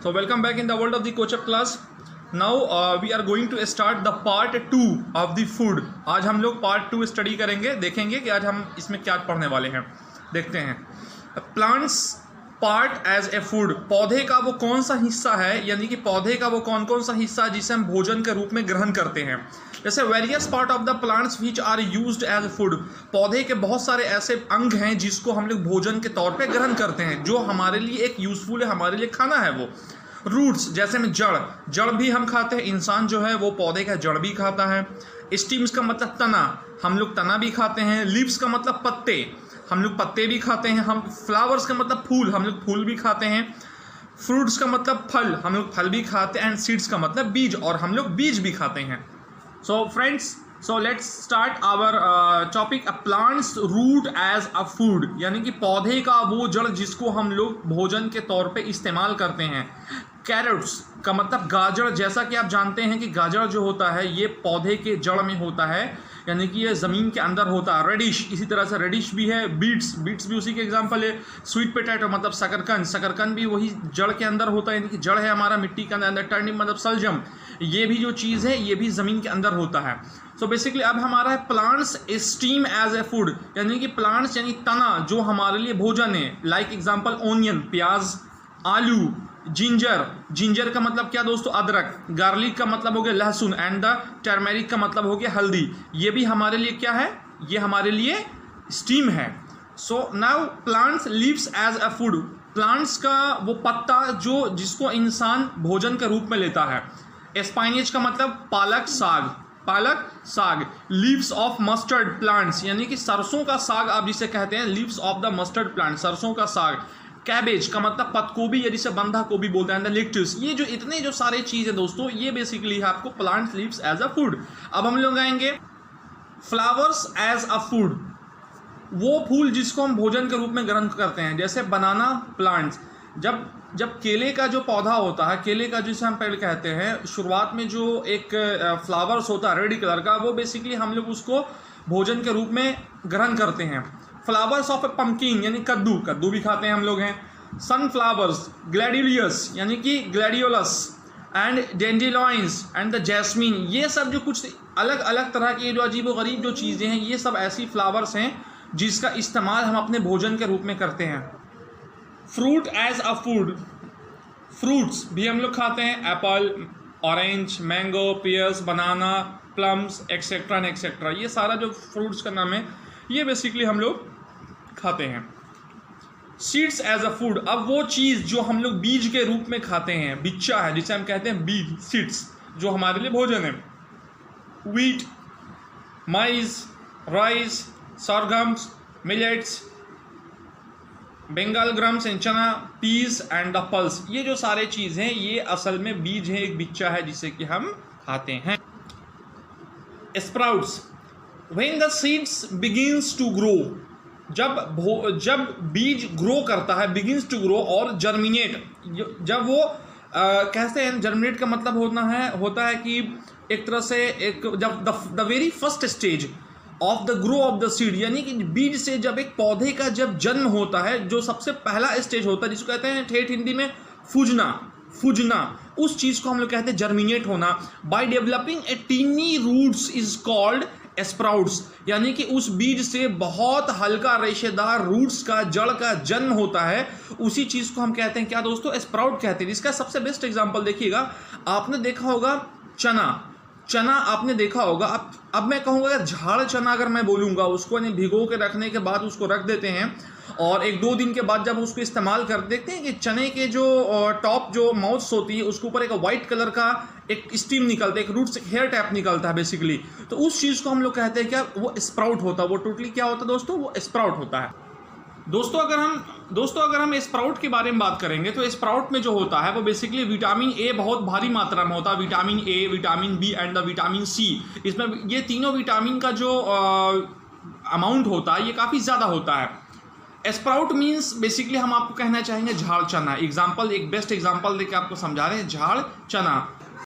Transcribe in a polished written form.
So welcome back in the world of the coach up class. Now we are going to start the part 2 of the food. आज हम लोग part 2 study करेंगे, देखेंगे कि आज हम इसमें क्या पढ़ने वाले हैं. देखते हैं. Plants part as a food. पौधे का वो कौन सा हिस्सा है, यानी कि पौधे का वो कौन कौन सा हिस्सा है जिसे हम भोजन के रूप में ग्रहण करते हैं. जैसे various part of the plants which are used as food. पौधे के बहुत सारे ऐसे अंग हैं जिसको हम लोग भोजन के तौर पे ग्रहण करते हैं, जो हमारे लिए एक यूजफुल है, हमारे लिए खाना है वो. रूट्स जैसे में जड़ भी हम खाते हैं. इंसान जो है वो पौधे का जड़ भी खाता है. स्टीम्स का मतलब तना, हम लोग तना भी खाते हैं. लीव्स का मतलब पत्ते, हम लोग पत्ते भी खाते हैं. हम फ्लावर्स का मतलब फूल, हम लोग फूल भी खाते हैं. फ्रूट्स का मतलब फल, हम लोग फल भी खाते हैं. एंड सीड्स का मतलब बीज, और हम लोग बीज भी खाते हैं. So friends, so let's start our topic. Plants root as a food, यानी कि पौधे का वो जड़ जिसको हम लोग भोजन के तौर पे इस्तेमाल करते हैं. कैरेट्स का मतलब गाजर. जैसा कि आप जानते हैं कि गाजर जो होता है ये पौधे के जड़ में होता है, यानी कि ये ज़मीन के अंदर होता है. रेडिश, इसी तरह से रेडिश भी है. बीट्स भी उसी के एग्जांपल है. स्वीट पोटैटो मतलब शकरकंद भी वही जड़ के अंदर होता है, यानी कि जड़ है हमारा मिट्टी के अंदर. टर्निप मतलब सलजम, ये भी जो चीज़ है ये भी ज़मीन के अंदर होता है. सो बेसिकली अब हमारा है plants stem as a food, यानी कि प्लांट्स यानी तना जो हमारे लिए भोजन है. लाइक एग्जाम्पल ओनियन प्याज, आलू, जिंजर का मतलब क्या दोस्तों, अदरक. गार्लिक का मतलब हो गया लहसुन. एंड द टर्मेरिक का मतलब हो गया हल्दी. ये भी हमारे लिए क्या है, ये हमारे लिए स्टीम है. So now plants leaves as a food. Plants का वो पत्ता जो जिसको इंसान भोजन के रूप में लेता है. स्पाइनेज का मतलब पालक साग. लीव्स ऑफ मस्टर्ड प्लांट्स, यानी कि सरसों का साग आप जिसे कहते हैं. Leaves of the mustard plant, सरसों का साग. कैबेज का मतलब पत्तगोभी या जिसे बंधा गोभी बोलते हैं. लेट्यूस. ये जो इतने जो सारे चीज़ है दोस्तों, ये बेसिकली है आपको plant leaves as a food. अब हम लोग आएंगे फ्लावर्स एज अ फूड. वो फूल जिसको हम भोजन के रूप में ग्रहण करते हैं, जैसे बनाना प्लांट्स. जब केले का जो पौधा होता है, केले का जिसे हम पहले कहते हैं, शुरुआत में जो एक फ्लावर्स होता है रेड कलर का, वो बेसिकली हम लोग उसको भोजन के रूप में ग्रहण करते हैं. फ्लावर्स ऑफ ए पम्पकिन यानी कद्दू भी खाते हैं हम लोग हैं. सनफ्लावर्स, ग्लैडियोलस यानी कि gladiolus, and dandelions and the jasmine. ये सब जो कुछ अलग अलग तरह की जो अजीबोगरीब जो चीज़ें हैं, ये सब ऐसी फ्लावर्स हैं जिसका इस्तेमाल हम अपने भोजन के रूप में करते हैं. Fruit as a food. Fruits भी हम लोग खाते हैं. Apple, orange, mango, pears, banana, plums etcetera and etcetera. ये सारा जो फ्रूट्स का नाम है ये बेसिकली हम लोग खाते हैं. Seeds as a food. अब वो चीज़ जो हम लोग बीज के रूप में खाते हैं, बिच्चा है जिसे हम कहते हैं बीज, सीड्स जो हमारे लिए भोजन है. Wheat, maize, rice, sorghums, millets, Bengal grams and chana, peas and the pulse. ये जो सारे चीज़ हैं ये असल में बीज है, एक बिच्चा है जिसे कि हम खाते हैं. Sprouts. When the seeds begins to grow. जब बीज ग्रो करता है, बिगिंस टू ग्रो, और जर्मिनेट. जब वो कहते हैं जर्मिनेट का मतलब होता है कि एक तरह से जब the very first stage of the grow of the seed, यानी कि बीज से जब एक पौधे का जब जन्म होता है, जो सबसे पहला स्टेज होता है जिसको कहते हैं ठेठ हिंदी में फूजना, उस चीज़ को हम लोग कहते हैं जर्मिनेट होना. By developing a tiny roots is called sprouts, यानी कि उस बीज से बहुत हल्का रेशेदार रूट्स का, जड़ का जन्म होता है. उसी चीज़ को हम कहते हैं क्या दोस्तों, स्प्राउट कहते हैं. इसका सबसे बेस्ट एग्जाम्पल देखिएगा, आपने देखा होगा चना आपने देखा होगा. अब मैं कहूँगा झाड़ चना अगर मैं बोलूँगा, उसको भिगो के रखने के बाद उसको रख देते हैं, और 1-2 दिन के बाद जब उसको इस्तेमाल कर देखते हैं कि चने के जो टॉप जो माउथ्स होती है उसके ऊपर एक वाइट कलर का एक स्टीम निकलता है, एक रूट से हेयर टैप निकलता है बेसिकली. तो उस चीज़ को हम लोग कहते हैं क्या, वो स्प्राउट होता है. वो टोटली क्या होता है दोस्तों, वो स्प्राउट होता है. दोस्तों अगर हम स्प्राउट के बारे में बात करेंगे तो स्प्राउट में जो होता है वो बेसिकली विटामिन ए बहुत भारी मात्रा में होता है. Vitamin A, vitamin B and the vitamin C. इसमें ये तीनों विटामिन का जो अमाउंट होता है ये काफ़ी ज़्यादा होता है. स्प्राउट मीन्स बेसिकली हम आपको कहना चाहेंगे झाड़ चना. एक बेस्ट एग्जाम्पल देके आपको समझा रहे हैं. झाड़ चना